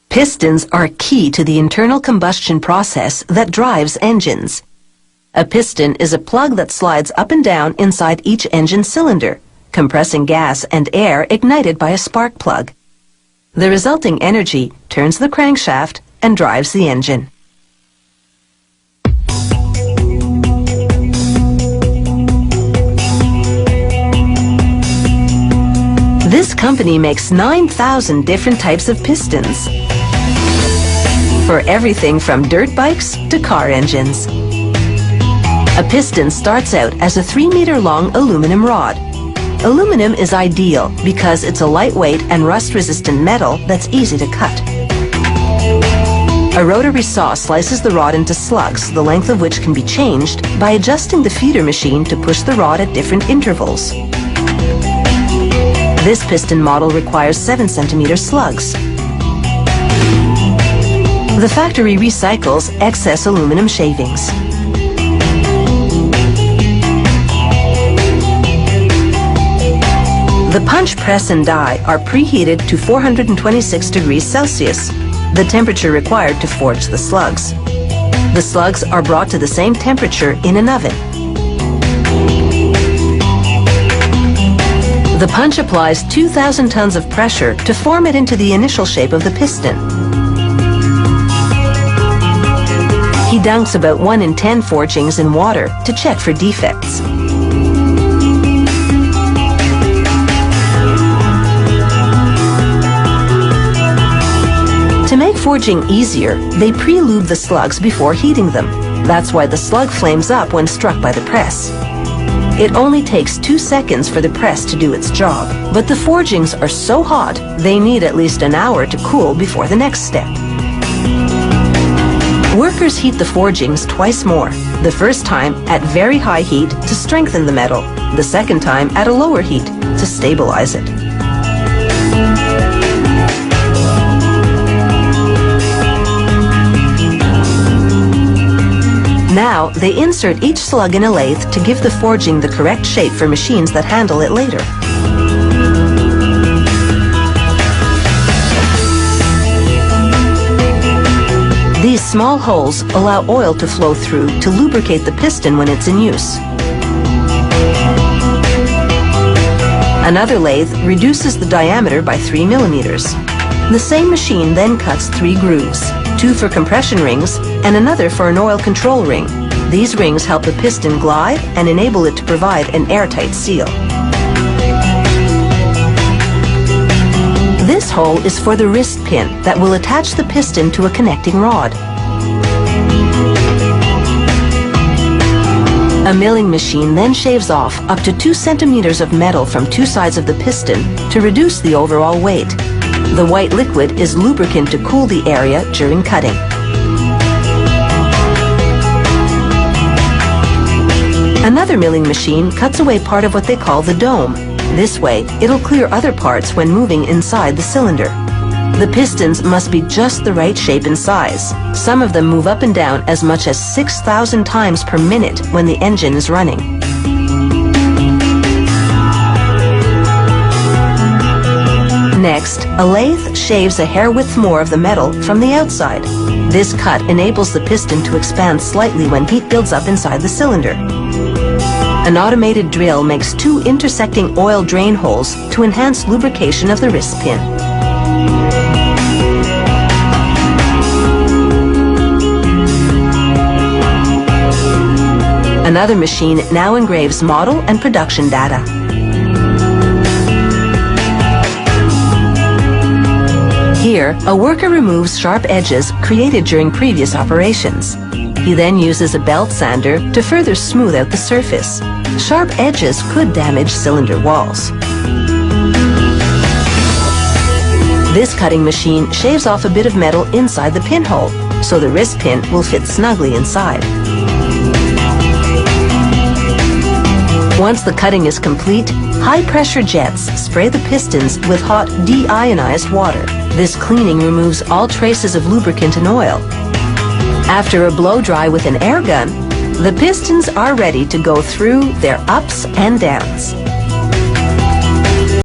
Pistons are key to the internal combustion process that drives engines. A piston is a plug that slides up and down inside each engine cylinder, compressing gas and air ignited by a spark plug. The resulting energy turns the crankshaft and drives the engine. This company makes 9,000 different types of pistons, for everything from dirt bikes to car engines. A piston starts out as a 3-meter-long aluminum rod. Aluminum is ideal because it's a lightweight and rust-resistant metal that's easy to cut. A rotary saw slices the rod into slugs, the length of which can be changed by adjusting the feeder machine to push the rod at different intervals. This piston model requires 7-centimeter slugs. The factory recycles excess aluminum shavings. The punch press and die are preheated to 426 degrees Celsius, the temperature required to forge the slugs. The slugs are brought to the same temperature in an oven. The punch applies 2,000 tons of pressure to form it into the initial shape of the piston. He dunks about 1 in 10 forgings in water to check for defects. To make forging easier, they pre-lube the slugs before heating them. That's why the slug flames up when struck by the press. It only takes 2 seconds for the press to do its job, but the forgings are so hot they need at least an hour to cool before the next step. Workers heat the forgings twice more, the first time at very high heat to strengthen the metal, the second time at a lower heat to stabilize it. Now, they insert each slug in a lathe to give the forging the correct shape for machines that handle it later. These small holes allow oil to flow through to lubricate the piston when it's in use. Another lathe reduces the diameter by 3 millimeters. The same machine then cuts 3 grooves, 2 for compression rings and another for an oil control ring. These rings help the piston glide and enable it to provide an airtight seal. This hole is for the wrist pin that will attach the piston to a connecting rod. A milling machine then shaves off up to 2 centimeters of metal from 2 sides of the piston to reduce the overall weight. The white liquid is lubricant to cool the area during cutting. Another milling machine cuts away part of what they call the dome. This way, it'll clear other parts when moving inside the cylinder. The pistons must be just the right shape and size. Some of them move up and down as much as 6,000 times per minute when the engine is running. Next, a lathe shaves a hair width more of the metal from the outside. This cut enables the piston to expand slightly when heat builds up inside the cylinder. An automated drill makes 2 intersecting oil drain holes to enhance lubrication of the wrist pin. Another machine now engraves model and production data. Here, a worker removes sharp edges created during previous operations. He then uses a belt sander to further smooth out the surface. Sharp edges could damage cylinder walls. This cutting machine shaves off a bit of metal inside the pinhole, so the wrist pin will fit snugly inside. Once the cutting is complete, high-pressure jets spray the pistons with hot deionized water. This cleaning removes all traces of lubricant and oil. After a blow-dry with an air gun, the pistons are ready to go through their ups and downs.